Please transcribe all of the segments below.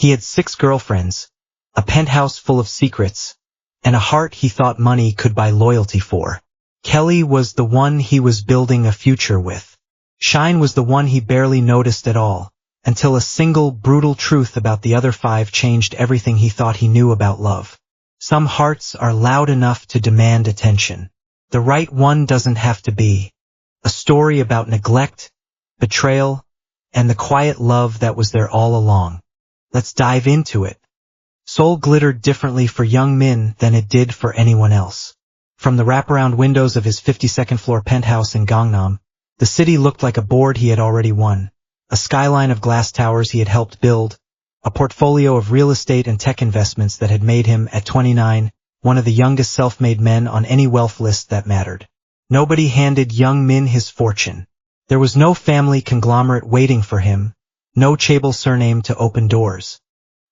He had 6 girlfriends, a penthouse full of secrets, and a heart he thought money could buy loyalty for. Kelly was the one he was building a future with. Shine was the one he barely noticed at all, until a single brutal truth about the other 5 changed everything he thought he knew about love. Some hearts are loud enough to demand attention. The right one doesn't have to be. A story about neglect, betrayal, and the quiet love that was there all along. Let's dive into it. Seoul glittered differently for Young Min than it did for anyone else. From the wraparound windows of his 52nd floor penthouse in Gangnam, the city looked like a board he had already won, a skyline of glass towers he had helped build, a portfolio of real estate and tech investments that had made him, at 29, one of the youngest self-made men on any wealth list that mattered. Nobody handed Young Min his fortune. There was no family conglomerate waiting for him, no chaebol surname to open doors.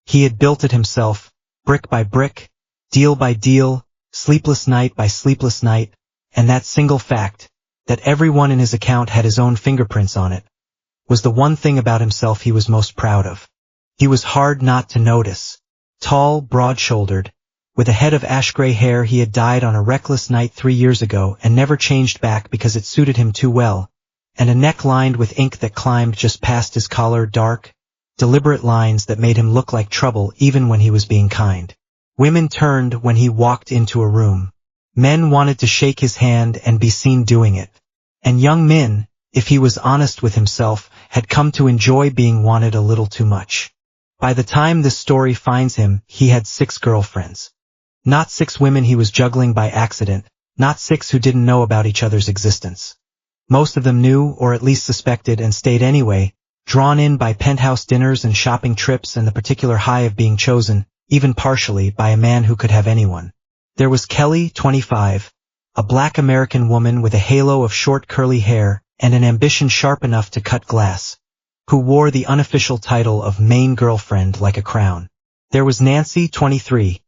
He had built it himself, brick by brick, deal by deal, sleepless night by sleepless night, and that single fact, that everyone in his account had his own fingerprints on it, was the one thing about himself he was most proud of. He was hard not to notice. Tall, broad-shouldered, with a head of ash-gray hair he had dyed on a reckless night 3 years ago and never changed back because it suited him too well, and a neck lined with ink that climbed just past his collar, dark, deliberate lines that made him look like trouble even when he was being kind. Women turned when he walked into a room. Men wanted to shake his hand and be seen doing it. And Young Min, if he was honest with himself, had come to enjoy being wanted a little too much. By the time this story finds him, he had 6 girlfriends. Not 6 women he was juggling by accident, not 6 who didn't know about each other's existence. Most of them knew, or at least suspected, and stayed anyway, drawn in by penthouse dinners and shopping trips and the particular high of being chosen, even partially, by a man who could have anyone. There was Kelly, 25, a black American woman with a halo of short curly hair and an ambition sharp enough to cut glass, who wore the unofficial title of main girlfriend like a crown. There was Nancy, 23,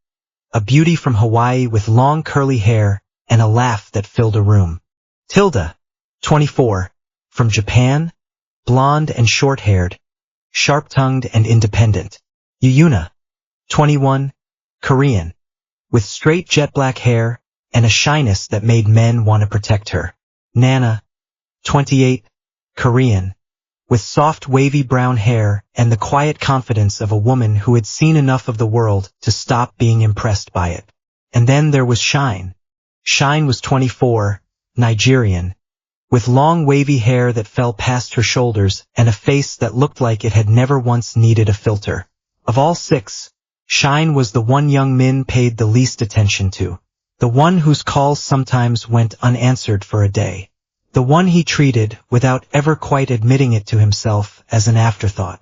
a beauty from Hawaii with long curly hair and a laugh that filled a room. Tilda, 24, from Japan, blonde and short-haired, sharp-tongued and independent. Yuyuna, 21, Korean, with straight jet-black hair and a shyness that made men want to protect her. Nana, 28, Korean, with soft wavy brown hair and the quiet confidence of a woman who had seen enough of the world to stop being impressed by it. And then there was Shine. Shine was 24, Nigerian, with long wavy hair that fell past her shoulders and a face that looked like it had never once needed a filter. Of all 6, Shine was the one Young Min paid the least attention to, the one whose calls sometimes went unanswered for a day, the one he treated, without ever quite admitting it to himself, as an afterthought.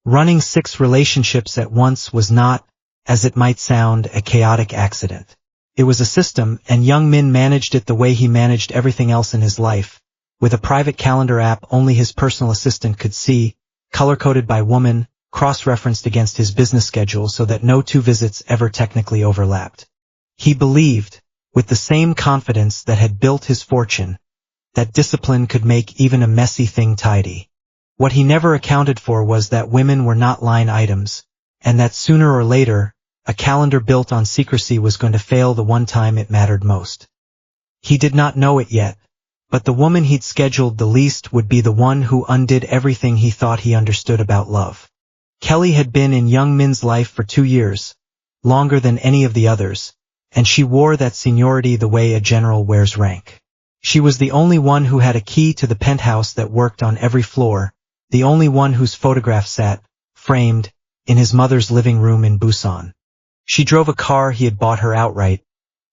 Running 6 relationships at once was not, as it might sound, a chaotic accident. It was a system, and Young Min managed it the way he managed everything else in his life, with a private calendar app only his personal assistant could see, color-coded by woman, cross-referenced against his business schedule so that no 2 visits ever technically overlapped. He believed, with the same confidence that had built his fortune, that discipline could make even a messy thing tidy. What he never accounted for was that women were not line items, and that sooner or later, a calendar built on secrecy was going to fail the one time it mattered most. He did not know it yet, but the woman he'd scheduled the least would be the one who undid everything he thought he understood about love. Kelly had been in Young Min's life for 2 years, longer than any of the others, and she wore that seniority the way a general wears rank. She was the only one who had a key to the penthouse that worked on every floor, the only one whose photograph sat, framed, in his mother's living room in Busan. She drove a car he had bought her outright,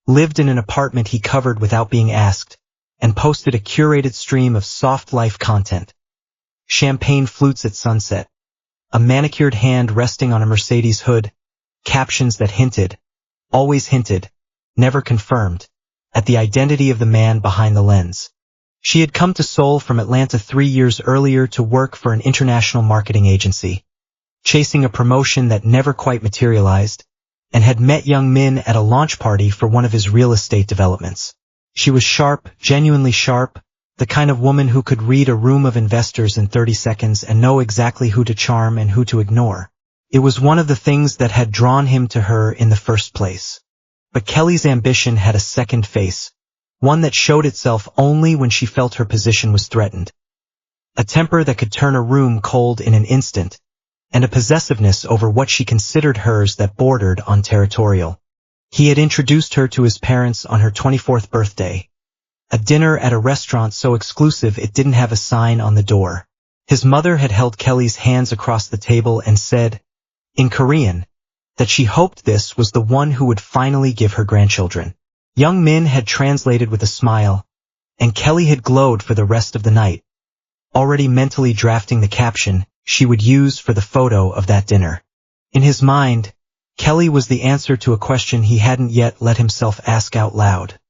lived in an apartment he covered without being asked, and posted a curated stream of soft life content. Champagne flutes at sunset, a manicured hand resting on a Mercedes hood, captions that hinted, always hinted, never confirmed, at the identity of the man behind the lens. She had come to Seoul from Atlanta 3 years earlier to work for an international marketing agency, chasing a promotion that never quite materialized, and had met Young Min at a launch party for one of his real estate developments. She was sharp, genuinely sharp, the kind of woman who could read a room of investors in 30 seconds and know exactly who to charm and who to ignore. It was one of the things that had drawn him to her in the first place. But Kelly's ambition had a second face, one that showed itself only when she felt her position was threatened. A temper that could turn a room cold in an instant, and a possessiveness over what she considered hers that bordered on territorial. He had introduced her to his parents on her 24th birthday, a dinner at a restaurant so exclusive it didn't have a sign on the door. His mother had held Kelly's hands across the table and said, in Korean, that she hoped this was the one who would finally give her grandchildren. Young Min had translated with a smile, and Kelly had glowed for the rest of the night, already mentally drafting the caption she would use for the photo of that dinner. In his mind, Kelly was the answer to a question he hadn't yet let himself ask out loud.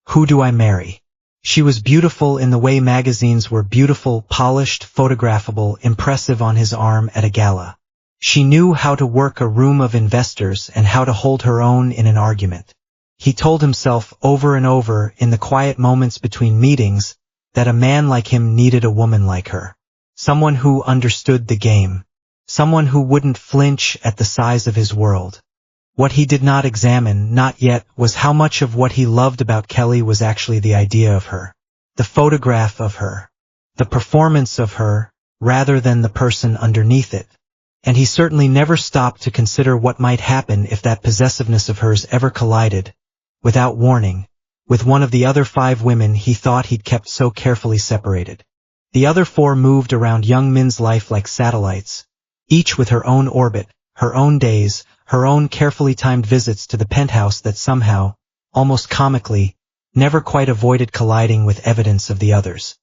Who do I marry? She was beautiful in the way magazines were beautiful, polished, photographable, impressive on his arm at a gala. She knew how to work a room of investors and how to hold her own in an argument. He told himself over and over in the quiet moments between meetings that a man like him needed a woman like her. Someone who understood the game. Someone who wouldn't flinch at the size of his world. What he did not examine, not yet, was how much of what he loved about Kelly was actually the idea of her. The photograph of her. The performance of her, rather than the person underneath it. And he certainly never stopped to consider what might happen if that possessiveness of hers ever collided, without warning, with one of the other 5 women he thought he'd kept so carefully separated. The other 4 moved around young Min's life like satellites, each with her own orbit, her own days, her own carefully timed visits to the penthouse that somehow, almost comically, never quite avoided colliding with evidence of the others.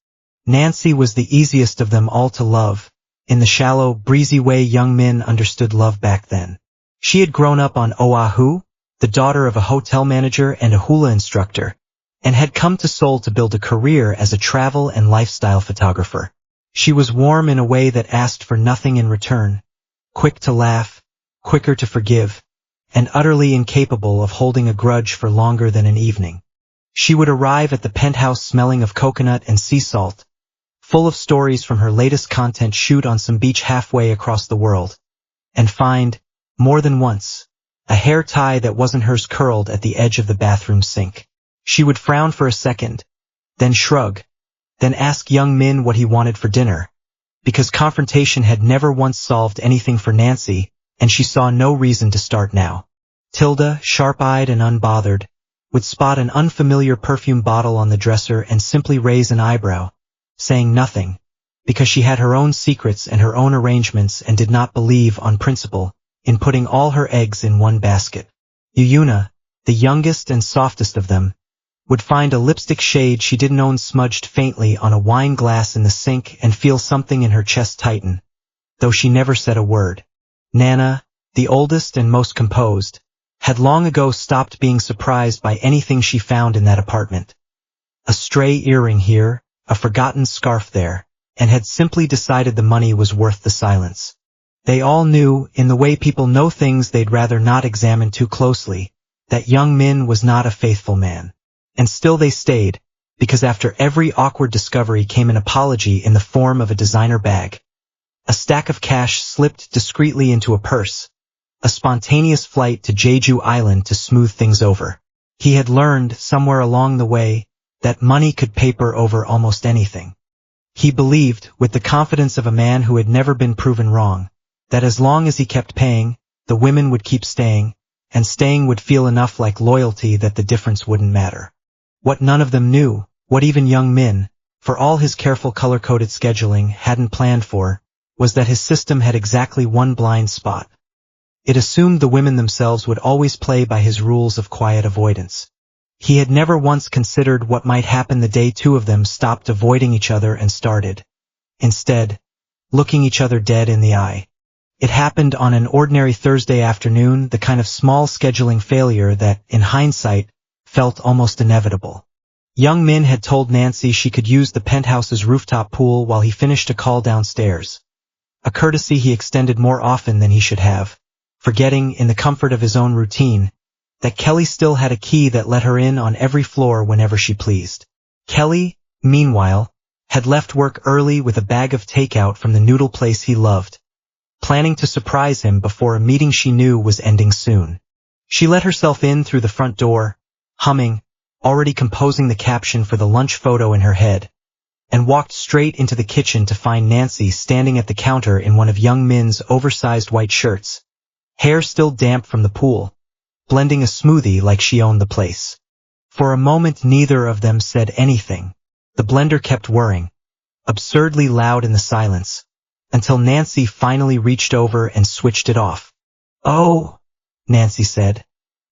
Nancy was the easiest of them all to love, in the shallow, breezy way young Min understood love back then. She had grown up on Oahu, the daughter of a hotel manager and a hula instructor, and had come to Seoul to build a career as a travel and lifestyle photographer. She was warm in a way that asked for nothing in return, quick to laugh, quicker to forgive, and utterly incapable of holding a grudge for longer than an evening. She would arrive at the penthouse smelling of coconut and sea salt, full of stories from her latest content shoot on some beach halfway across the world, and find, more than once, a hair tie that wasn't hers curled at the edge of the bathroom sink. She would frown for a second, then shrug, then ask young Min what he wanted for dinner, because confrontation had never once solved anything for Nancy, and she saw no reason to start now. Tilda, sharp-eyed and unbothered, would spot an unfamiliar perfume bottle on the dresser and simply raise an eyebrow, saying nothing, because she had her own secrets and her own arrangements and did not believe, on principle, in putting all her eggs in one basket. Yuyuna, the youngest and softest of them, would find a lipstick shade she didn't own smudged faintly on a wine glass in the sink and feel something in her chest tighten, though she never said a word. Nana, the oldest and most composed, had long ago stopped being surprised by anything she found in that apartment. A stray earring here, a forgotten scarf there, and had simply decided the money was worth the silence. They all knew, in the way people know things they'd rather not examine too closely, that young Min was not a faithful man. And still they stayed, because after every awkward discovery came an apology in the form of a designer bag. A stack of cash slipped discreetly into a purse, a spontaneous flight to Jeju Island to smooth things over. He had learned, somewhere along the way, that money could paper over almost anything. He believed, with the confidence of a man who had never been proven wrong, that as long as he kept paying, the women would keep staying, and staying would feel enough like loyalty that the difference wouldn't matter. What none of them knew, what even young Min, for all his careful color-coded scheduling, hadn't planned for, was that his system had exactly one blind spot. It assumed the women themselves would always play by his rules of quiet avoidance. He had never once considered what might happen the day 2 of them stopped avoiding each other and started, instead, looking each other dead in the eye. It happened on an ordinary Thursday afternoon, the kind of small scheduling failure that, in hindsight, felt almost inevitable. Young Min had told Nancy she could use the penthouse's rooftop pool while he finished a call downstairs, a courtesy he extended more often than he should have, forgetting, in the comfort of his own routine, that Kelly still had a key that let her in on every floor whenever she pleased. Kelly, meanwhile, had left work early with a bag of takeout from the noodle place he loved, planning to surprise him before a meeting she knew was ending soon. She let herself in through the front door, humming, already composing the caption for the lunch photo in her head, and walked straight into the kitchen to find Nancy standing at the counter in one of Young Min's oversized white shirts, hair still damp from the pool, blending a smoothie like she owned the place. For a moment neither of them said anything. The blender kept whirring, absurdly loud in the silence, until Nancy finally reached over and switched it off. "Oh," Nancy said,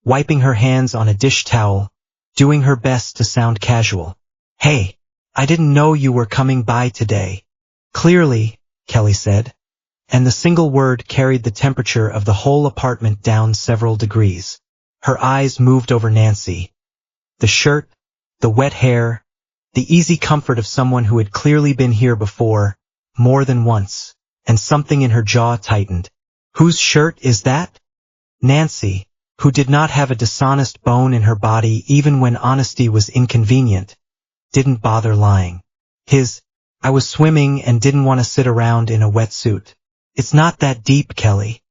wiping her hands on a dish towel, doing her best to sound casual. "Hey, I didn't know you were coming by today." "Clearly," Kelly said, and the single word carried the temperature of the whole apartment down several degrees. Her eyes moved over Nancy. The shirt, the wet hair, the easy comfort of someone who had clearly been here before, more than once, and something in her jaw tightened. "Whose shirt is that?" Nancy, who did not have a dishonest bone in her body even when honesty was inconvenient, didn't bother lying. "His. I was swimming and didn't want to sit around in a wetsuit." "It's not that deep, Kelly."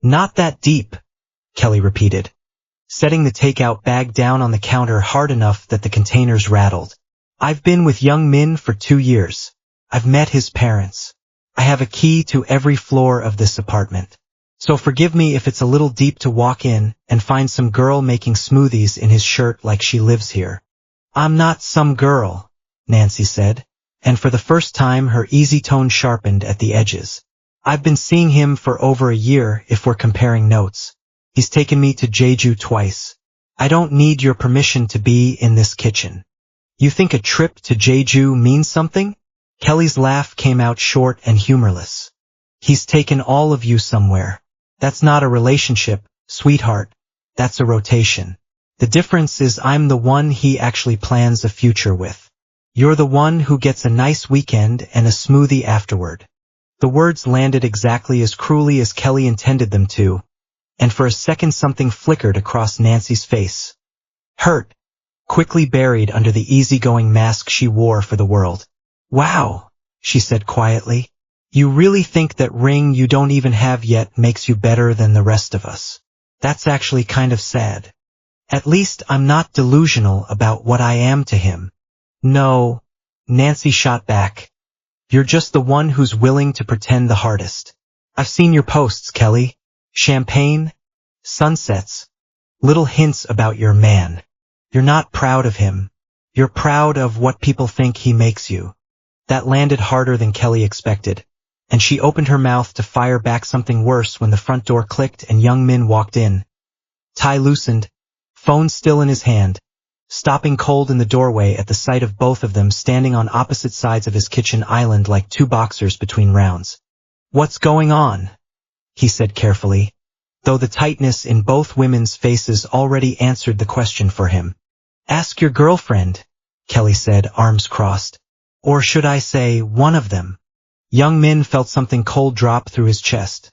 "Not that deep," Kelly repeated, setting the takeout bag down on the counter hard enough that the containers rattled. "I've been with Young Min for 2 years. I've met his parents. I have a key to every floor of this apartment. So forgive me if it's a little deep to walk in and find some girl making smoothies in his shirt like she lives here." "I'm not some girl," Nancy said, and for the first time her easy tone sharpened at the edges. "I've been seeing him for over a year if we're comparing notes. He's taken me to Jeju twice. I don't need your permission to be in this kitchen." "You think a trip to Jeju means something?" Kelly's laugh came out short and humorless. "He's taken all of you somewhere. That's not a relationship, sweetheart. That's a rotation. The difference is I'm the one he actually plans a future with. You're the one who gets a nice weekend and a smoothie afterward." The words landed exactly as cruelly as Kelly intended them to, and for a second something flickered across Nancy's face. Hurt, quickly buried under the easygoing mask she wore for the world. "Wow," she said quietly. "You really think that ring you don't even have yet makes you better than the rest of us? That's actually kind of sad. At least I'm not delusional about what I am to him." "No," Nancy shot back. "You're just the one who's willing to pretend the hardest. I've seen your posts, Kelly. Champagne, sunsets, little hints about your man. You're not proud of him. You're proud of what people think he makes you." That landed harder than Kelly expected, and she opened her mouth to fire back something worse when the front door clicked and Young Min walked in. Tie loosened, phone still in his hand, stopping cold in the doorway at the sight of both of them standing on opposite sides of his kitchen island like two boxers between rounds. "What's going on?" he said carefully, though the tightness in both women's faces already answered the question for him. "Ask your girlfriend," Kelly said, arms crossed. "Or should I say, one of them?" Young Min felt something cold drop through his chest.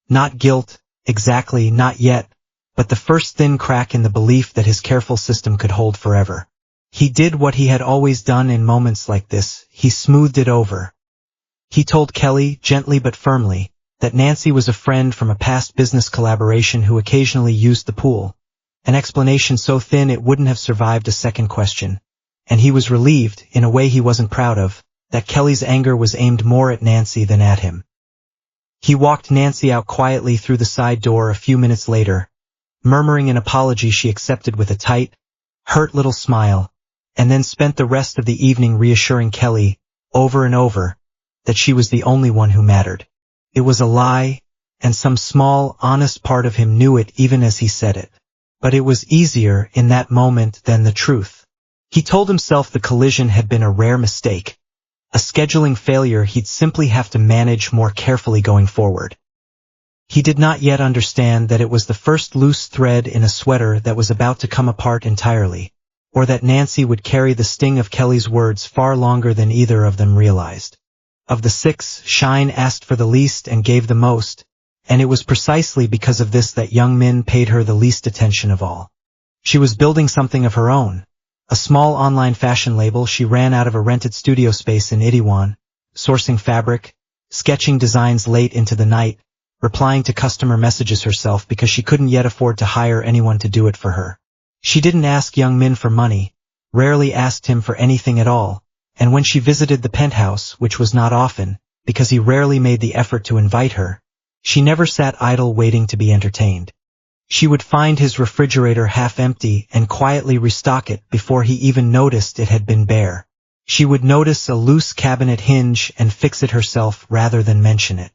Not guilt, exactly, not yet, but the first thin crack in the belief that his careful system could hold forever. He did what he had always done in moments like this, he smoothed it over. He told Kelly, gently but firmly, that Nancy was a friend from a past business collaboration who occasionally used the pool, an explanation so thin it wouldn't have survived a second question, and he was relieved, in a way he wasn't proud of, that Kelly's anger was aimed more at Nancy than at him. He walked Nancy out quietly through the side door a few minutes later, murmuring an apology she accepted with a tight, hurt little smile, and then spent the rest of the evening reassuring Kelly, over and over, that she was the only one who mattered. It was a lie, and some small, honest part of him knew it even as he said it. But it was easier in that moment than the truth. He told himself the collision had been a rare mistake, a scheduling failure he'd simply have to manage more carefully going forward. He did not yet understand that it was the first loose thread in a sweater that was about to come apart entirely, or that Nancy would carry the sting of Kelly's words far longer than either of them realized. Of the 6, Shine asked for the least and gave the most, and it was precisely because of this that Young Min paid her the least attention of all. She was building something of her own, a small online fashion label she ran out of a rented studio space in Itaewon, sourcing fabric, sketching designs late into the night, replying to customer messages herself because she couldn't yet afford to hire anyone to do it for her. She didn't ask Young Min for money, rarely asked him for anything at all, and when she visited the penthouse, which was not often, because he rarely made the effort to invite her, she never sat idle waiting to be entertained. She would find his refrigerator half empty and quietly restock it before he even noticed it had been bare. She would notice a loose cabinet hinge and fix it herself rather than mention it.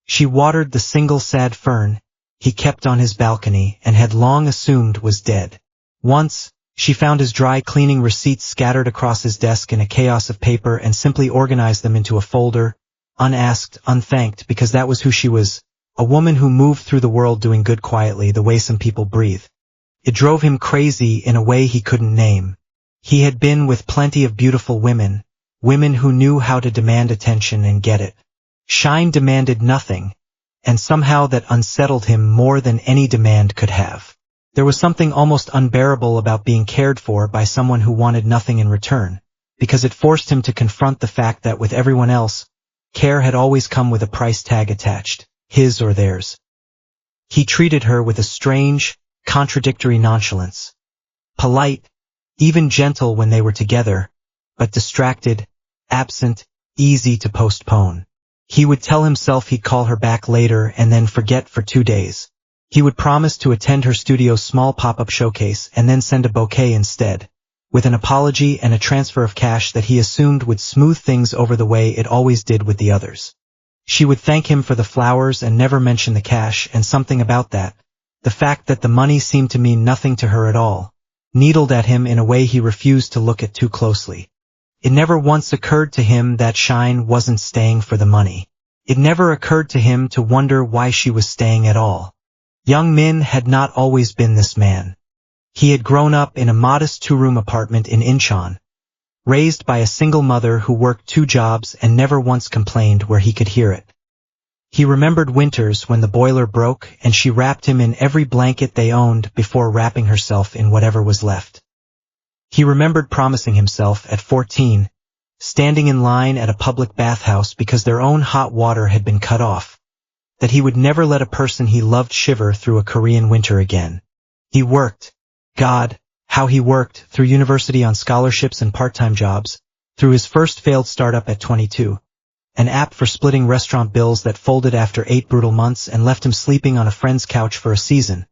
She watered the single sad fern he kept on his balcony and had long assumed was dead. Once, she found his dry cleaning receipts scattered across his desk in a chaos of paper and simply organized them into a folder, unasked, unthanked, because that was who she was, a woman who moved through the world doing good quietly the way some people breathe. It drove him crazy in a way he couldn't name. He had been with plenty of beautiful women, women who knew how to demand attention and get it. Shine demanded nothing, and somehow that unsettled him more than any demand could have. There was something almost unbearable about being cared for by someone who wanted nothing in return, because it forced him to confront the fact that with everyone else, care had always come with a price tag attached, his or theirs. He treated her with a strange, contradictory nonchalance. Polite, even gentle when they were together, but distracted, absent, easy to postpone. He would tell himself he'd call her back later and then forget for 2 days. He would promise to attend her studio's small pop-up showcase and then send a bouquet instead, with an apology and a transfer of cash that he assumed would smooth things over the way it always did with the others. She would thank him for the flowers and never mention the cash, and something about that, the fact that the money seemed to mean nothing to her at all, needled at him in a way he refused to look at too closely. It never once occurred to him that Shine wasn't staying for the money. It never occurred to him to wonder why she was staying at all. Young Min had not always been this man. He had grown up in a modest 2-room apartment in Incheon, raised by a single mother who worked 2 jobs and never once complained where he could hear it. He remembered winters when the boiler broke and she wrapped him in every blanket they owned before wrapping herself in whatever was left. He remembered promising himself at 14, standing in line at a public bathhouse because their own hot water had been cut off, that he would never let a person he loved shiver through a Korean winter again. He worked, God, how he worked, through university on scholarships and part-time jobs, through his first failed startup at 22, an app for splitting restaurant bills that folded after 8 brutal months and left him sleeping on a friend's couch for a season,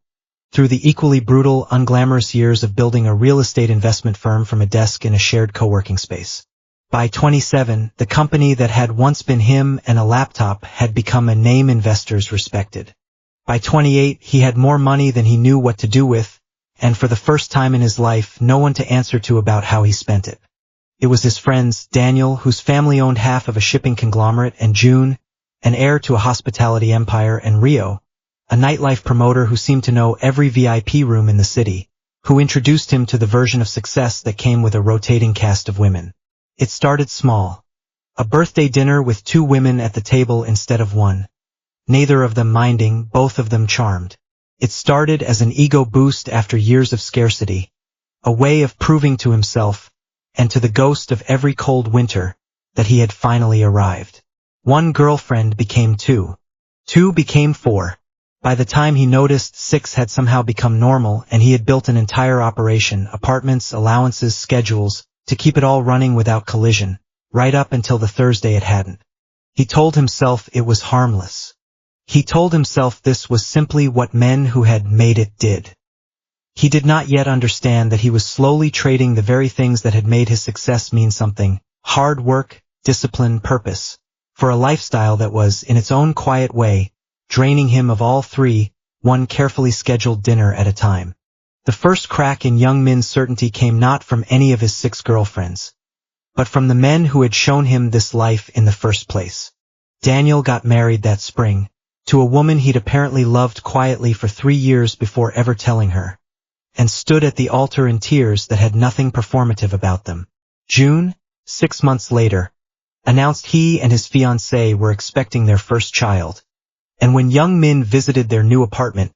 through the equally brutal, unglamorous years of building a real estate investment firm from a desk in a shared co-working space. By 27, the company that had once been him and a laptop had become a name investors respected. By 28, he had more money than he knew what to do with, and for the first time in his life, no one to answer to about how he spent it. It was his friends, Daniel, whose family owned half of a shipping conglomerate, and June, an heir to a hospitality empire, and Rio, a nightlife promoter who seemed to know every VIP room in the city, who introduced him to the version of success that came with a rotating cast of women. It started small. A birthday dinner with 2 women at the table instead of 1. Neither of them minding, both of them charmed. It started as an ego boost after years of scarcity, a way of proving to himself, and to the ghost of every cold winter, that he had finally arrived. 1 girlfriend became 2. 2 became 4. By the time he noticed, 6 had somehow become normal, and he had built an entire operation, apartments, allowances, schedules, to keep it all running without collision, right up until the Thursday it hadn't. He told himself it was harmless. He told himself this was simply what men who had made it did. He did not yet understand that he was slowly trading the very things that had made his success mean something, hard work, discipline, purpose, for a lifestyle that was, in its own quiet way, draining him of all 3, 1 carefully scheduled dinner at a time. The first crack in Young Min's certainty came not from any of his 6 girlfriends, but from the men who had shown him this life in the first place. Daniel got married that spring, to a woman he'd apparently loved quietly for 3 years before ever telling her, and stood at the altar in tears that had nothing performative about them. June, 6 months later, announced he and his fiancée were expecting their first child, and when Young Min visited their new apartment,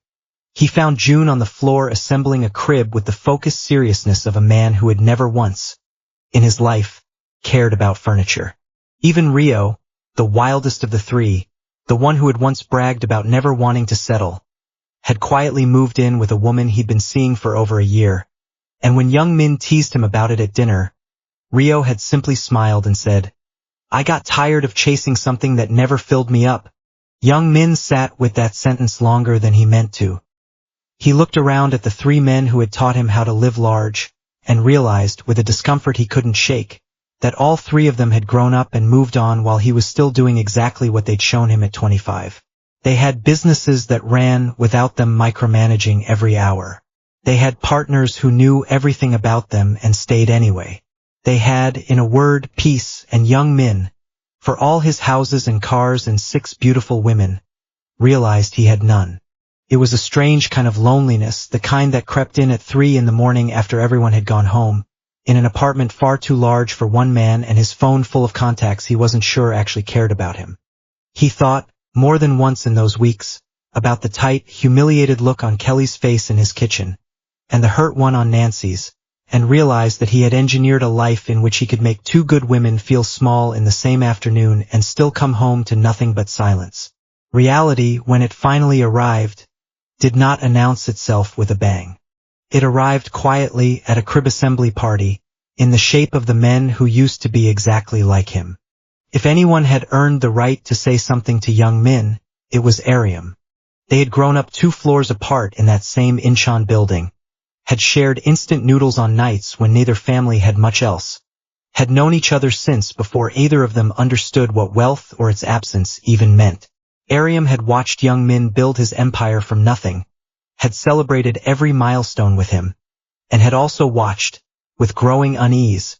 he found June on the floor assembling a crib with the focused seriousness of a man who had never once, in his life, cared about furniture. Even Rio, the wildest of the 3, the one who had once bragged about never wanting to settle, had quietly moved in with a woman he'd been seeing for over a year, and when young Min teased him about it at dinner, Rio had simply smiled and said, "I got tired of chasing something that never filled me up." Young Min sat with that sentence longer than he meant to. He looked around at the three men who had taught him how to live large, and realized, with a discomfort he couldn't shake, that all three of them had grown up and moved on while he was still doing exactly what they'd shown him at 25. They had businesses that ran without them micromanaging every hour. They had partners who knew everything about them and stayed anyway. They had, in a word, peace, and young Min, for all his houses and cars and 6 beautiful women, realized he had none. It was a strange kind of loneliness, the kind that crept in at 3 in the morning after everyone had gone home, in an apartment far too large for one man and his phone full of contacts he wasn't sure actually cared about him. He thought, more than once in those weeks, about the tight, humiliated look on Kelly's face in his kitchen, and the hurt one on Nancy's, and realized that he had engineered a life in which he could make 2 good women feel small in the same afternoon and still come home to nothing but silence. Reality, when it finally arrived, did not announce itself with a bang. It arrived quietly at a crib assembly party, in the shape of the men who used to be exactly like him. If anyone had earned the right to say something to young Min, it was Ariam. They had grown up 2 floors apart in that same Incheon building, had shared instant noodles on nights when neither family had much else, had known each other since before either of them understood what wealth or its absence even meant. Ariam had watched young Min build his empire from nothing, had celebrated every milestone with him, and had also watched, with growing unease,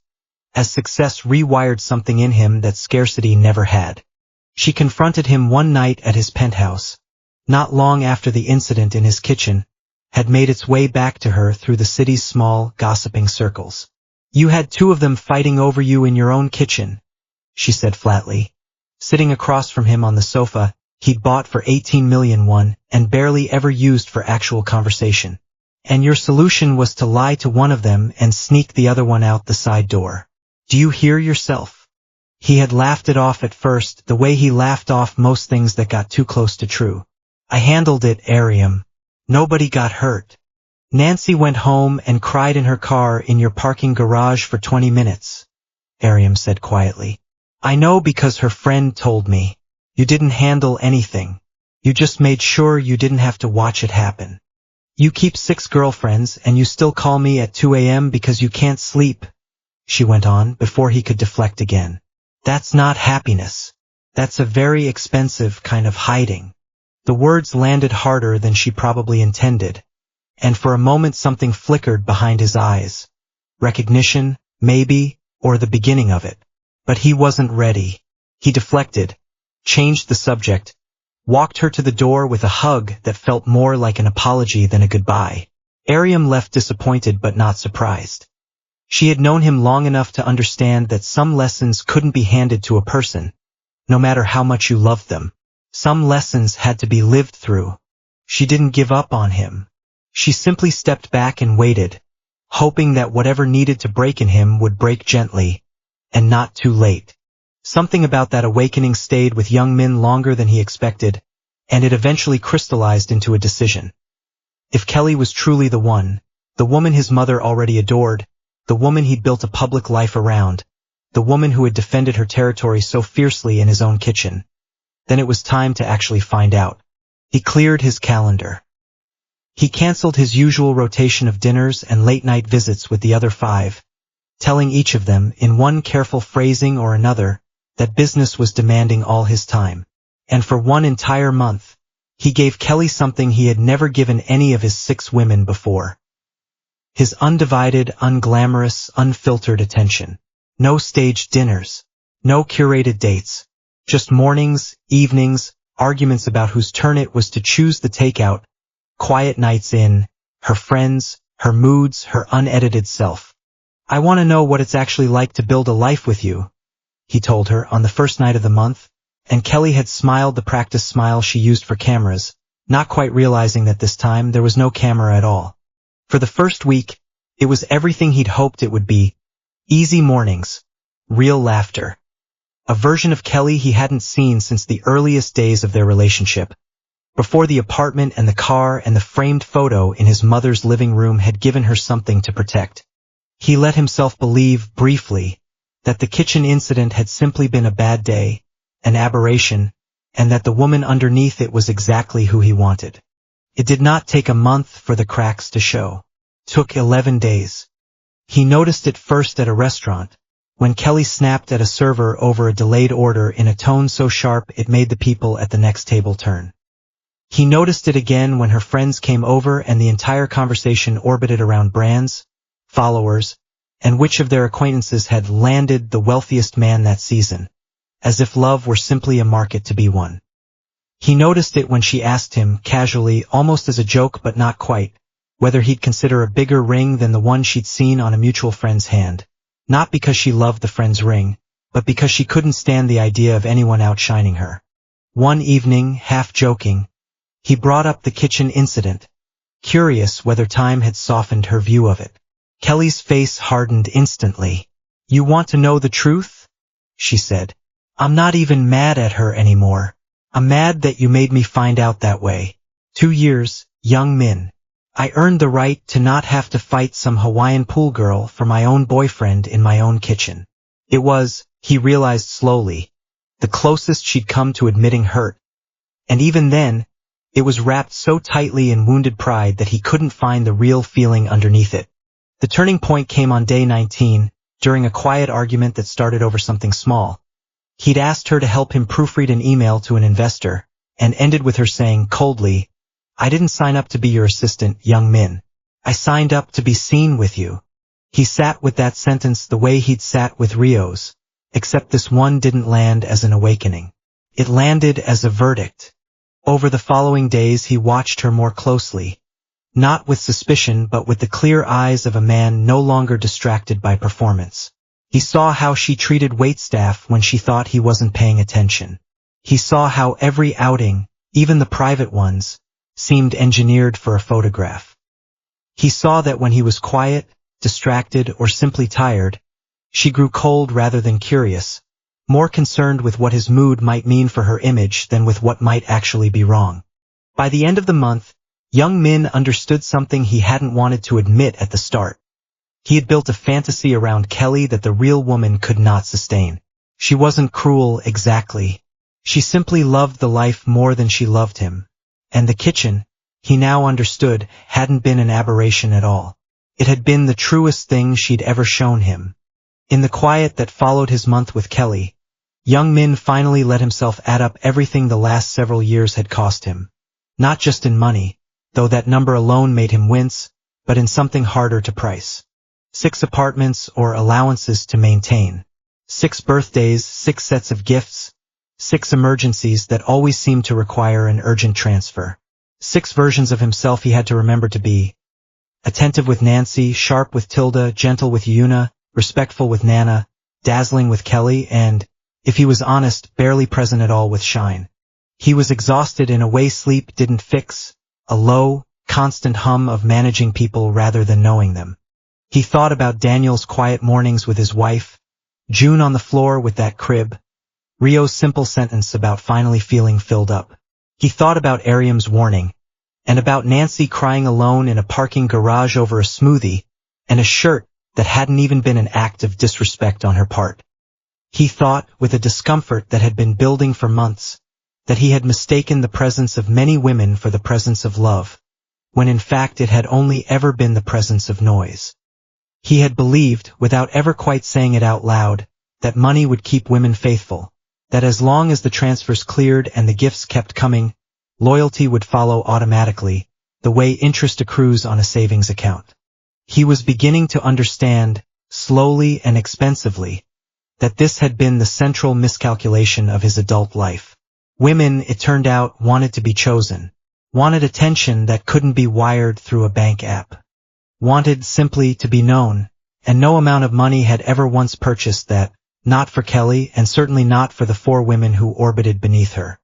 as success rewired something in him that scarcity never had. She confronted him one night at his penthouse, not long after the incident in his kitchen had made its way back to her through the city's small, gossiping circles. "You had 2 of them fighting over you in your own kitchen," she said flatly, sitting across from him on the sofa he'd bought for 18 million won and barely ever used for actual conversation. "And your solution was to lie to one of them and sneak the other one out the side door. Do you hear yourself?" He had laughed it off at first, the way he laughed off most things that got too close to true. "I handled it, Ariam. Nobody got hurt. Nancy went home and cried in her car in your parking garage for 20 minutes, Ariam said quietly. "I know because her friend told me. You didn't handle anything. You just made sure you didn't have to watch it happen. You keep 6 girlfriends and you still call me at 2 a.m. because you can't sleep," she went on before he could deflect again. "That's not happiness. That's a very expensive kind of hiding." The words landed harder than she probably intended, and for a moment something flickered behind his eyes. Recognition, maybe, or the beginning of it. But he wasn't ready. He deflected, changed the subject, walked her to the door with a hug that felt more like an apology than a goodbye. Ariam left disappointed but not surprised. She had known him long enough to understand that some lessons couldn't be handed to a person, no matter how much you loved them. Some lessons had to be lived through. She didn't give up on him. She simply stepped back and waited, hoping that whatever needed to break in him would break gently, and not too late. Something about that awakening stayed with young Min longer than he expected, and it eventually crystallized into a decision. If Kelly was truly the woman his mother already adored, the woman he'd built a public life around, the woman who had defended her territory so fiercely in his own kitchen, then it was time to actually find out. He cleared his calendar. He canceled his usual rotation of dinners and late-night visits with the other 5, telling each of them, in one careful phrasing or another, that business was demanding all his time. And for one entire month, he gave Kelly something he had never given any of his 6 women before. His undivided, unglamorous, unfiltered attention. No staged dinners. No curated dates. Just mornings, evenings, arguments about whose turn it was to choose the takeout, quiet nights in, her friends, her moods, her unedited self. "I want to know what it's actually like to build a life with you," he told her on the first night of the month, and Kelly had smiled the practice smile she used for cameras, not quite realizing that this time there was no camera at all. For the first week, it was everything he'd hoped it would be. Easy mornings, real laughter, a version of Kelly he hadn't seen since the earliest days of their relationship, before the apartment and the car and the framed photo in his mother's living room had given her something to protect. He let himself believe, briefly, that the kitchen incident had simply been a bad day, an aberration, and that the woman underneath it was exactly who he wanted. It did not take a month for the cracks to show. It took 11 days. He noticed it first at a restaurant, when Kelly snapped at a server over a delayed order in a tone so sharp it made the people at the next table turn. He noticed it again when her friends came over and the entire conversation orbited around brands, followers, and which of their acquaintances had landed the wealthiest man that season, as if love were simply a market to be won. He noticed it when she asked him, casually, almost as a joke but not quite, whether he'd consider a bigger ring than the one she'd seen on a mutual friend's hand, not because she loved the friend's ring, but because she couldn't stand the idea of anyone outshining her. One evening, half joking, he brought up the kitchen incident, curious whether time had softened her view of it. Kelly's face hardened instantly. "You want to know the truth?" she said. "I'm not even mad at her anymore. I'm mad that you made me find out that way. 2 years, young Min. I earned the right to not have to fight some Hawaiian pool girl for my own boyfriend in my own kitchen." It was, he realized slowly, the closest she'd come to admitting hurt. And even then, it was wrapped so tightly in wounded pride that he couldn't find the real feeling underneath it. The turning point came on day 19, during a quiet argument that started over something small. He'd asked her to help him proofread an email to an investor, and ended with her saying coldly, "I didn't sign up to be your assistant, young Min. I signed up to be seen with you." He sat with that sentence the way he'd sat with Rio's, except this one didn't land as an awakening. It landed as a verdict. Over the following days he watched her more closely, not with suspicion but with the clear eyes of a man no longer distracted by performance. He saw how she treated waitstaff when she thought he wasn't paying attention. He saw how every outing, even the private ones, seemed engineered for a photograph. He saw that when he was quiet, distracted, or simply tired, she grew cold rather than curious, more concerned with what his mood might mean for her image than with what might actually be wrong. By the end of the month, young Min understood something he hadn't wanted to admit at the start. He had built a fantasy around Kelly that the real woman could not sustain. She wasn't cruel exactly. She simply loved the life more than she loved him. And the kitchen, he now understood, hadn't been an aberration at all. It had been the truest thing she'd ever shown him. In the quiet that followed his month with Kelly, young Min finally let himself add up everything the last several years had cost him. Not just in money, though that number alone made him wince, but in something harder to price. 6 apartments or allowances to maintain. 6 birthdays, 6 sets of gifts. 6 emergencies that always seemed to require an urgent transfer. 6 versions of himself he had to remember to be. Attentive with Nancy, sharp with Tilda, gentle with Yuna, respectful with Nana, dazzling with Kelly, and, if he was honest, barely present at all with Shine. He was exhausted in a way sleep didn't fix, a low, constant hum of managing people rather than knowing them. He thought about Daniel's quiet mornings with his wife, June on the floor with that crib, Rio's simple sentence about finally feeling filled up. He thought about Ariam's warning, and about Nancy crying alone in a parking garage over a smoothie, and a shirt that hadn't even been an act of disrespect on her part. He thought, with a discomfort that had been building for months, that he had mistaken the presence of many women for the presence of love, when in fact it had only ever been the presence of noise. He had believed, without ever quite saying it out loud, that money would keep women faithful, that as long as the transfers cleared and the gifts kept coming, loyalty would follow automatically, the way interest accrues on a savings account. He was beginning to understand, slowly and expensively, that this had been the central miscalculation of his adult life. Women, it turned out, wanted to be chosen, wanted attention that couldn't be wired through a bank app, wanted simply to be known, and no amount of money had ever once purchased that, not for Kelly and certainly not for the 4 women who orbited beneath her.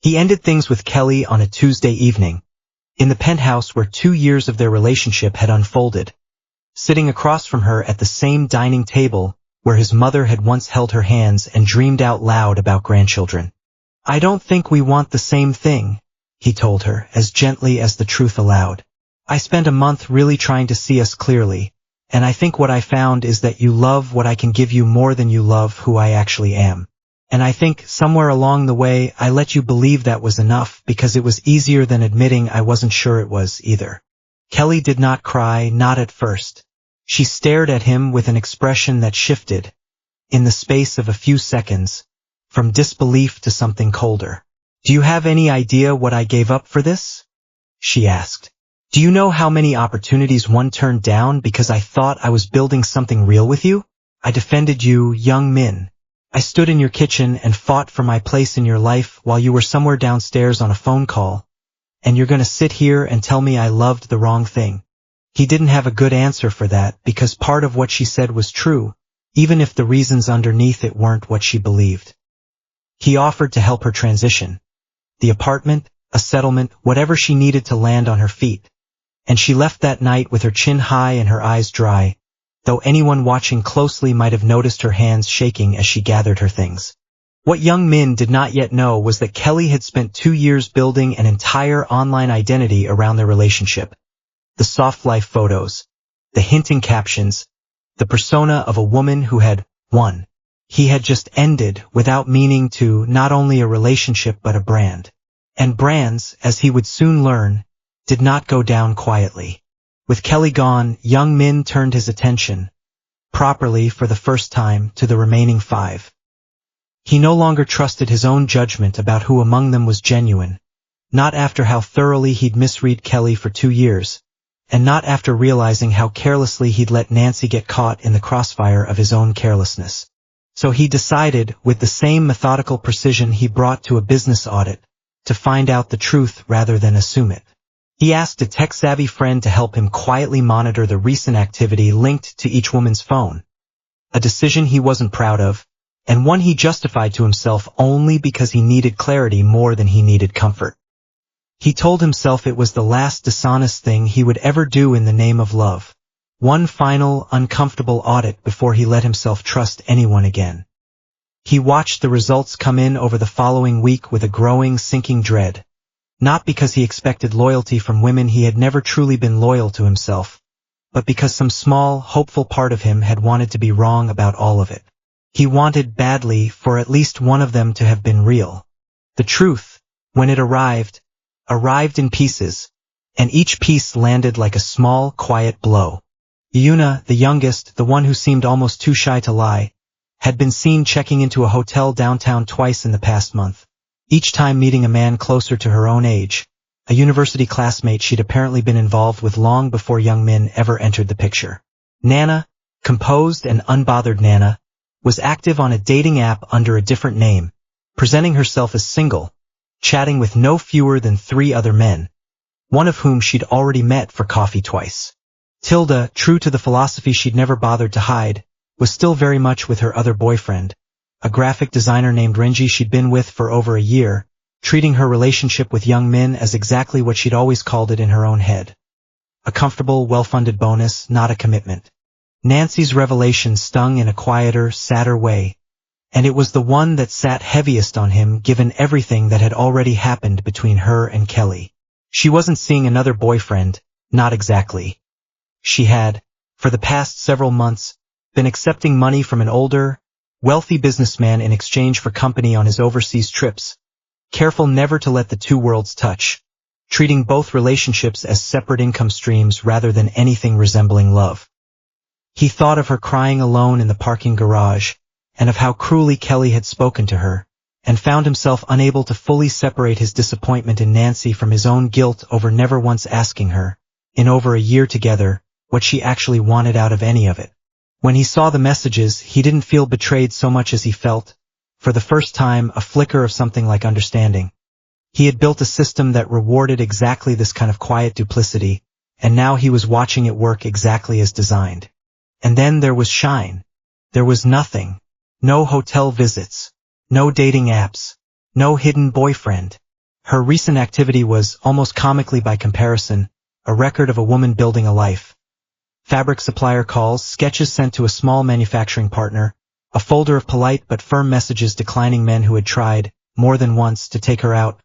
He ended things with Kelly on a Tuesday evening, in the penthouse where 2 years of their relationship had unfolded, sitting across from her at the same dining table where his mother had once held her hands and dreamed out loud about grandchildren. "I don't think we want the same thing," he told her, as gently as the truth allowed. "I spent a month really trying to see us clearly, and I think what I found is that you love what I can give you more than you love who I actually am. And I think, somewhere along the way, I let you believe that was enough because it was easier than admitting I wasn't sure it was, either." Kelly did not cry, not at first. She stared at him with an expression that shifted, in the space of a few seconds, from disbelief to something colder. "Do you have any idea what I gave up for this?" she asked. "Do you know how many opportunities one turned down because I thought I was building something real with you? I defended you, Young Min. I stood in your kitchen and fought for my place in your life while you were somewhere downstairs on a phone call. And you're gonna sit here and tell me I loved the wrong thing?" He didn't have a good answer for that because part of what she said was true, even if the reasons underneath it weren't what she believed. He offered to help her transition. The apartment, a settlement, whatever she needed to land on her feet. And she left that night with her chin high and her eyes dry, though anyone watching closely might have noticed her hands shaking as she gathered her things. What Young Min did not yet know was that Kelly had spent 2 years building an entire online identity around their relationship. The soft life photos, the hinting captions, the persona of a woman who had won. He had just ended without meaning to not only a relationship but a brand. And brands, as he would soon learn, did not go down quietly. With Kelly gone, Young Min turned his attention, properly for the first time, to the remaining 5. He no longer trusted his own judgment about who among them was genuine, not after how thoroughly he'd misread Kelly for 2 years, and not after realizing how carelessly he'd let Nancy get caught in the crossfire of his own carelessness. So he decided, with the same methodical precision he brought to a business audit, to find out the truth rather than assume it. He asked a tech-savvy friend to help him quietly monitor the recent activity linked to each woman's phone. A decision he wasn't proud of, and one he justified to himself only because he needed clarity more than he needed comfort. He told himself it was the last dishonest thing he would ever do in the name of love. One final, uncomfortable audit before he let himself trust anyone again. He watched the results come in over the following week with a growing, sinking dread. Not because he expected loyalty from women he had never truly been loyal to himself, but because some small, hopeful part of him had wanted to be wrong about all of it. He wanted badly for at least one of them to have been real. The truth, when it arrived in pieces, and each piece landed like a small, quiet blow. Yuna, the youngest, the one who seemed almost too shy to lie, had been seen checking into a hotel downtown twice in the past month, each time meeting a man closer to her own age, a university classmate she'd apparently been involved with long before Young Min ever entered the picture. Nana, composed and unbothered Nana, was active on a dating app under a different name, presenting herself as single, chatting with no fewer than 3 other men, one of whom she'd already met for coffee twice. Tilda, true to the philosophy she'd never bothered to hide, was still very much with her other boyfriend, a graphic designer named Renji she'd been with for over a year, treating her relationship with Young Min as exactly what she'd always called it in her own head. A comfortable, well-funded bonus, not a commitment. Nancy's revelation stung in a quieter, sadder way, and it was the one that sat heaviest on him given everything that had already happened between her and Kelly. She wasn't seeing another boyfriend, not exactly. She had, for the past several months, been accepting money from an older, wealthy businessman in exchange for company on his overseas trips, careful never to let the 2 worlds touch, treating both relationships as separate income streams rather than anything resembling love. He thought of her crying alone in the parking garage, and of how cruelly Kelly had spoken to her, and found himself unable to fully separate his disappointment in Nancy from his own guilt over never once asking her, in over a year together, what she actually wanted out of any of it. When he saw the messages, he didn't feel betrayed so much as he felt, for the first time, a flicker of something like understanding. He had built a system that rewarded exactly this kind of quiet duplicity, and now he was watching it work exactly as designed. And then there was Shine. There was nothing. No hotel visits. No dating apps. No hidden boyfriend. Her recent activity was, almost comically by comparison, a record of a woman building a life. fabric supplier calls, sketches sent to a small manufacturing partner, a folder of polite but firm messages declining men who had tried, more than once, to take her out.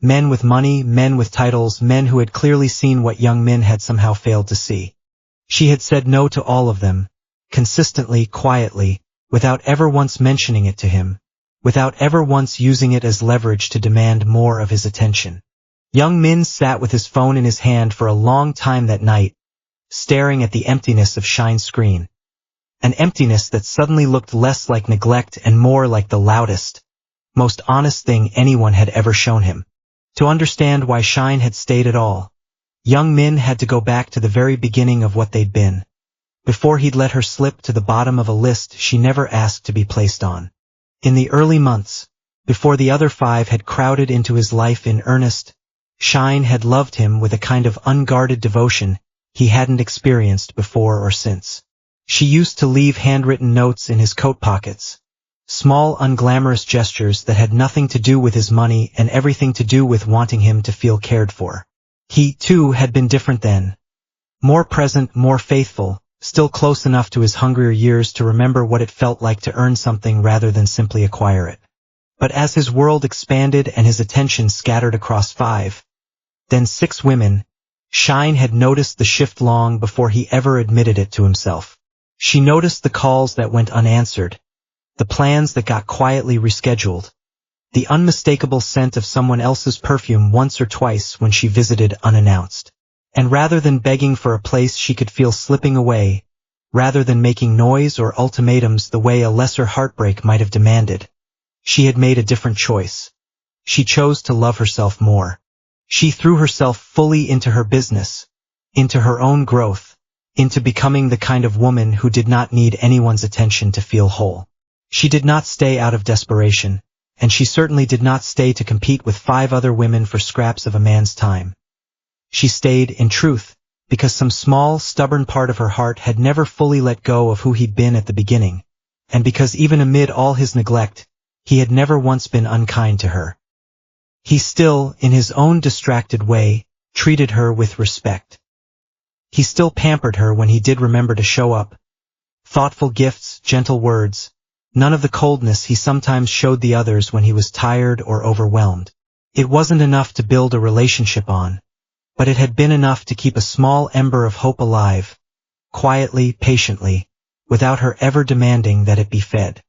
Men with money, men with titles, men who had clearly seen what young Min had somehow failed to see. She had said no to all of them, consistently, quietly, without ever once mentioning it to him, without ever once using it as leverage to demand more of his attention. Young Min sat with his phone in his hand for a long time that night, staring at the emptiness of Shine's screen. An emptiness that suddenly looked less like neglect and more like the loudest, most honest thing anyone had ever shown him. To understand why Shine had stayed at all, young Min had to go back to the very beginning of what they'd been. Before he'd let her slip to the bottom of a list she never asked to be placed on. In the early months, before the other 5 had crowded into his life in earnest, Shine had loved him with a kind of unguarded devotion he hadn't experienced before or since. She used to leave handwritten notes in his coat pockets, small unglamorous gestures that had nothing to do with his money and everything to do with wanting him to feel cared for. He, too, had been different then. More present, more faithful, still close enough to his hungrier years to remember what it felt like to earn something rather than simply acquire it. But as his world expanded and his attention scattered across 5, then 6 women, Shine had noticed the shift long before he ever admitted it to himself. She noticed the calls that went unanswered, the plans that got quietly rescheduled, the unmistakable scent of someone else's perfume once or twice when she visited unannounced. And rather than begging for a place she could feel slipping away, rather than making noise or ultimatums the way a lesser heartbreak might have demanded, she had made a different choice. She chose to love herself more. She threw herself fully into her business, into her own growth, into becoming the kind of woman who did not need anyone's attention to feel whole. She did not stay out of desperation, and she certainly did not stay to compete with 5 other women for scraps of a man's time. She stayed, in truth, because some small, stubborn part of her heart had never fully let go of who he'd been at the beginning, and because even amid all his neglect, he had never once been unkind to her. He still, in his own distracted way, treated her with respect. He still pampered her when he did remember to show up. Thoughtful gifts, gentle words, none of the coldness he sometimes showed the others when he was tired or overwhelmed. It wasn't enough to build a relationship on, but it had been enough to keep a small ember of hope alive, quietly, patiently, without her ever demanding that it be fed.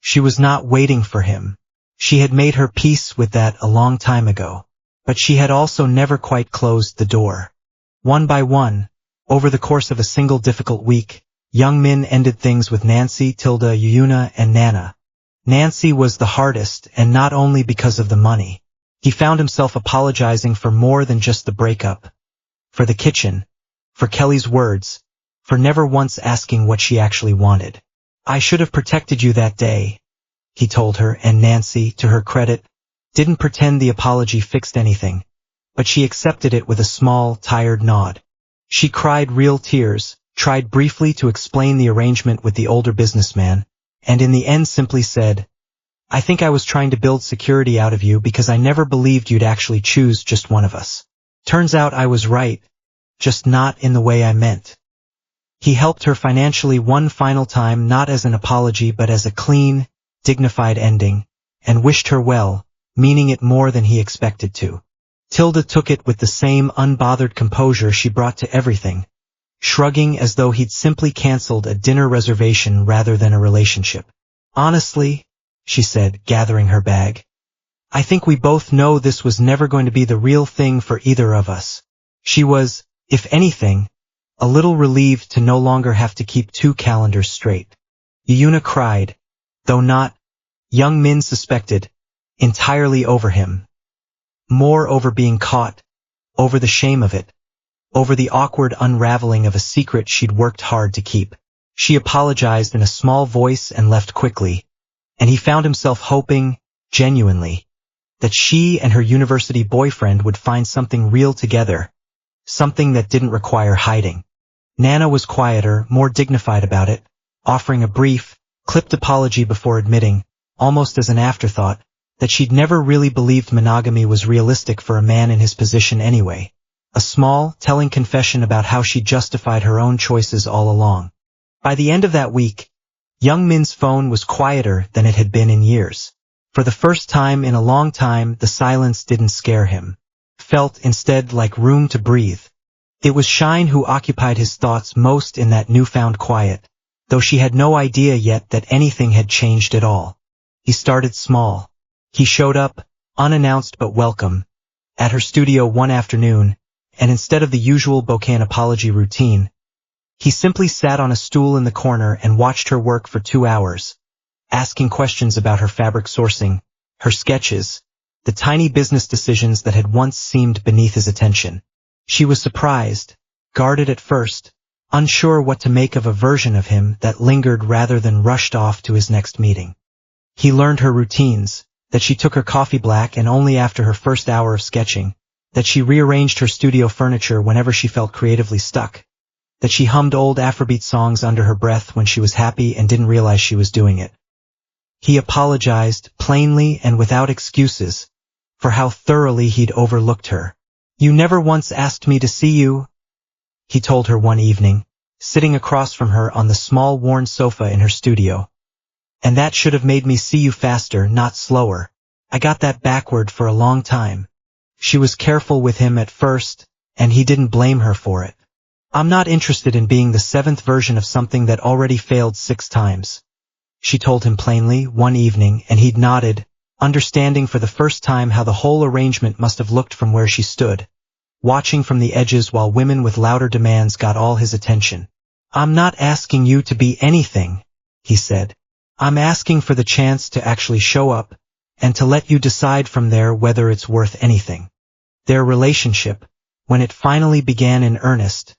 She was not waiting for him. She had made her peace with that a long time ago, but she had also never quite closed the door. One by one, over the course of a single difficult week, young Min ended things with Nancy, Tilda, Yuna, and Nana. Nancy was the hardest, and not only because of the money. He found himself apologizing for more than just the breakup. For the kitchen, for Kelly's words, for never once asking what she actually wanted. "I should have protected you that day," he told her, and Nancy, to her credit, didn't pretend the apology fixed anything, but she accepted it with a small, tired nod. She cried real tears, tried briefly to explain the arrangement with the older businessman, and in the end simply said, "I think I was trying to build security out of you because I never believed you'd actually choose just one of us. Turns out I was right, just not in the way I meant." He helped her financially one final time, not as an apology but as a clean, dignified ending, and wished her well, meaning it more than he expected to. Tilda took it with the same unbothered composure she brought to everything, shrugging as though he'd simply cancelled a dinner reservation rather than a relationship. "Honestly," she said, gathering her bag, "I think we both know this was never going to be the real thing for either of us." She was, if anything, a little relieved to no longer have to keep 2 calendars straight. Yuna cried, though not, young Min suspected, entirely over him. More over being caught, over the shame of it, over the awkward unraveling of a secret she'd worked hard to keep. She apologized in a small voice and left quickly, and he found himself hoping, genuinely, that she and her university boyfriend would find something real together, something that didn't require hiding. Nana was quieter, more dignified about it, offering a brief, clipped apology before admitting, almost as an afterthought, that she'd never really believed monogamy was realistic for a man in his position anyway. a small, telling confession about how she justified her own choices all along. By the end of that week, Young Min's phone was quieter than it had been in years. For the first time in a long time, the silence didn't scare him. It felt instead like room to breathe. It was Shine who occupied his thoughts most in that newfound quiet, though she had no idea yet that anything had changed at all. He started small. He showed up, unannounced but welcome, at her studio one afternoon, and instead of the usual bouquet and apology routine, he simply sat on a stool in the corner and watched her work for 2 hours, asking questions about her fabric sourcing, her sketches, the tiny business decisions that had once seemed beneath his attention. She was surprised, guarded at first, unsure what to make of a version of him that lingered rather than rushed off to his next meeting. He learned her routines, that she took her coffee black and only after her first hour of sketching, that she rearranged her studio furniture whenever she felt creatively stuck, that she hummed old Afrobeat songs under her breath when she was happy and didn't realize she was doing it. He apologized, plainly and without excuses, for how thoroughly he'd overlooked her. "You never once asked me to see you," he told her one evening, sitting across from her on the small worn sofa in her studio. "And that should have made me see you faster, not slower. I got that backward for a long time." She was careful with him at first, and he didn't blame her for it. "I'm not interested in being the 7th version of something that already failed 6 times. She told him plainly one evening, and he'd nodded, understanding for the first time how the whole arrangement must have looked from where she stood, watching from the edges while women with louder demands got all his attention. "I'm not asking you to be anything," he said. "I'm asking for the chance to actually show up, and to let you decide from there whether it's worth anything." Their relationship, when it finally began in earnest,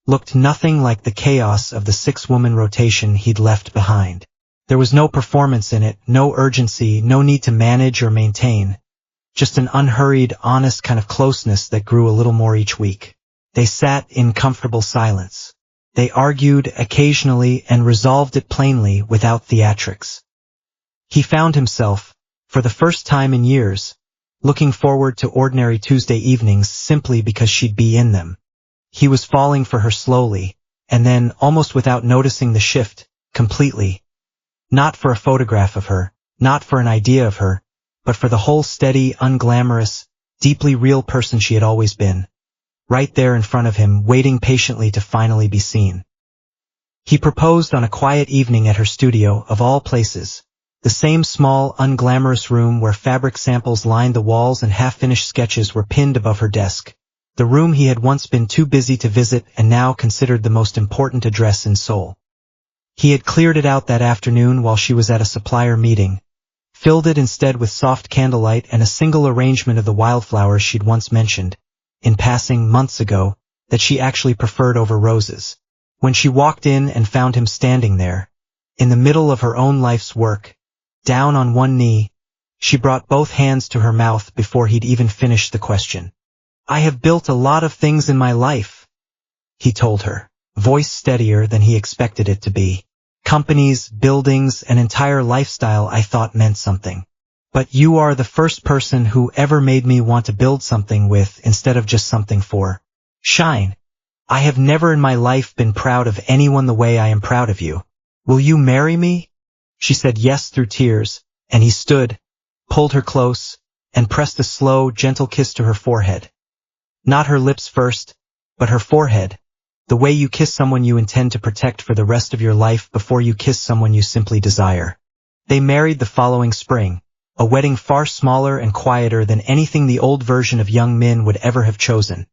looked nothing like the chaos of the 6-woman rotation he'd left behind. There was no performance in it, no urgency, no need to manage or maintain. Just an unhurried, honest kind of closeness that grew a little more each week. They sat in comfortable silence. They argued occasionally and resolved it plainly without theatrics. He found himself, for the first time in years, looking forward to ordinary Tuesday evenings simply because she'd be in them. He was falling for her slowly, and then, almost without noticing the shift, completely. Not for a photograph of her, not for an idea of her, but for the whole steady, unglamorous, deeply real person she had always been. Right there in front of him, waiting patiently to finally be seen. He proposed on a quiet evening at her studio, of all places. The same small, unglamorous room where fabric samples lined the walls and half-finished sketches were pinned above her desk. The room he had once been too busy to visit and now considered the most important address in Seoul. He had cleared it out that afternoon while she was at a supplier meeting, filled it instead with soft candlelight and a single arrangement of the wildflowers she'd once mentioned, in passing months ago, that she actually preferred over roses. When she walked in and found him standing there, in the middle of her own life's work, down on one knee, she brought both hands to her mouth before he'd even finished the question. "I have built a lot of things in my life," he told her, voice steadier than he expected it to be. "Companies, buildings, an entire lifestyle I thought meant something. But you are the first person who ever made me want to build something with instead of just something for. Shine. I have never in my life been proud of anyone the way I am proud of you. Will you marry me?" She said yes through tears, and he stood, pulled her close, and pressed a slow, gentle kiss to her forehead. Not her lips first, but her forehead. The way you kiss someone you intend to protect for the rest of your life before you kiss someone you simply desire. They married the following spring, a wedding far smaller and quieter than anything the old version of Young Min would ever have chosen.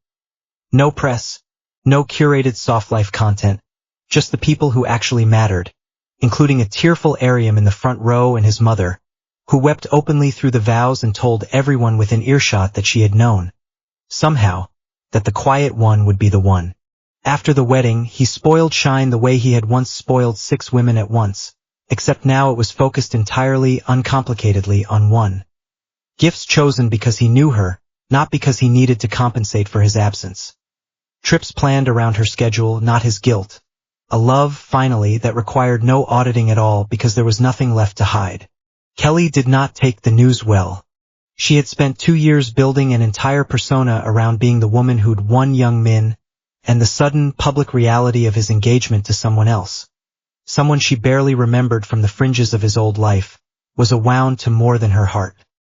No press, no curated soft life content, just the people who actually mattered, including a tearful Ariam in the front row and his mother, who wept openly through the vows and told everyone within earshot that she had known, somehow, that the quiet one would be the one. After the wedding, he spoiled Shine the way he had once spoiled 6 women at once, except now it was focused entirely, uncomplicatedly on one. Gifts chosen because he knew her, not because he needed to compensate for his absence. Trips planned around her schedule, not his guilt. A love, finally, that required no auditing at all because there was nothing left to hide. Kelly did not take the news well. She had spent 2 years building an entire persona around being the woman who'd won Young Min, and the sudden public reality of his engagement to someone else, someone she barely remembered from the fringes of his old life, was a wound to more than her heart.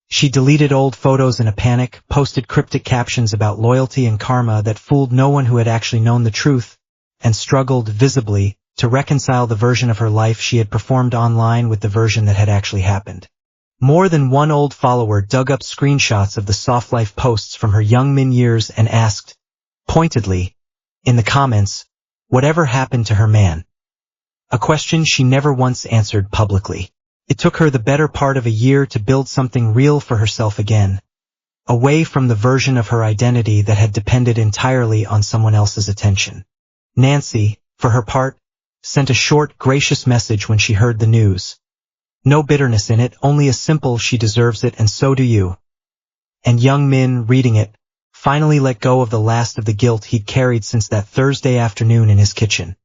She deleted old photos in a panic, posted cryptic captions about loyalty and karma that fooled no one who had actually known the truth, and struggled visibly to reconcile the version of her life she had performed online with the version that had actually happened. More than one old follower dug up screenshots of the soft life posts from her Young Min years and asked, pointedly, in the comments, whatever happened to her man? A question she never once answered publicly. It took her the better part of a year to build something real for herself again, away from the version of her identity that had depended entirely on someone else's attention. Nancy, for her part, sent a short, gracious message when she heard the news. No bitterness in it, only a simple "she deserves it and so do you." And Young Min, reading it, finally let go of the last of the guilt he'd carried since that Thursday afternoon in his kitchen.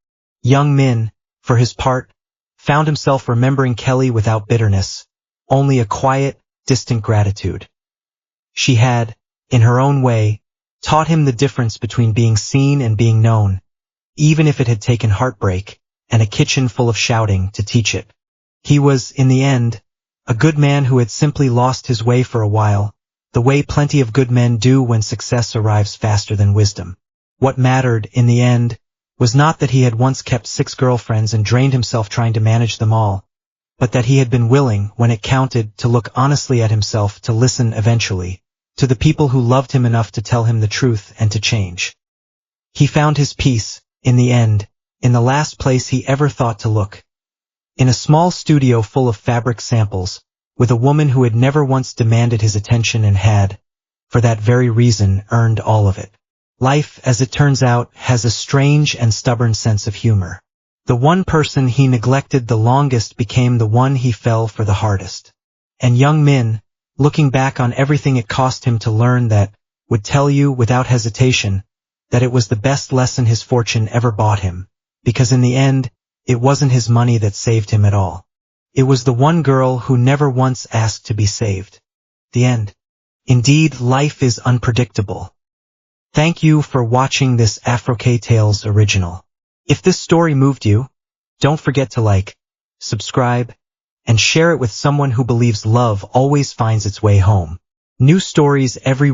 Young Min, for his part, found himself remembering Kelly without bitterness, only a quiet, distant gratitude. She had, in her own way, taught him the difference between being seen and being known, even if it had taken heartbreak and a kitchen full of shouting to teach it. He was, in the end, a good man who had simply lost his way for a while, the way plenty of good men do when success arrives faster than wisdom. What mattered, in the end, was not that he had once kept 6 girlfriends and drained himself trying to manage them all, but that he had been willing, when it counted, to look honestly at himself, to listen eventually, to the people who loved him enough to tell him the truth and to change. He found his peace, in the end, in the last place he ever thought to look. In a small studio full of fabric samples, with a woman who had never once demanded his attention and had, for that very reason, earned all of it. Life, as it turns out, has a strange and stubborn sense of humor. The one person he neglected the longest became the one he fell for the hardest. And Young Min, looking back on everything it cost him to learn that, would tell you without hesitation that it was the best lesson his fortune ever bought him, because in the end, it wasn't his money that saved him at all. It was the one girl who never once asked to be saved. The end. Indeed, life is unpredictable. Thank you for watching this Afro-K Tales original. If this story moved you, don't forget to like, subscribe, and share it with someone who believes love always finds its way home. New stories every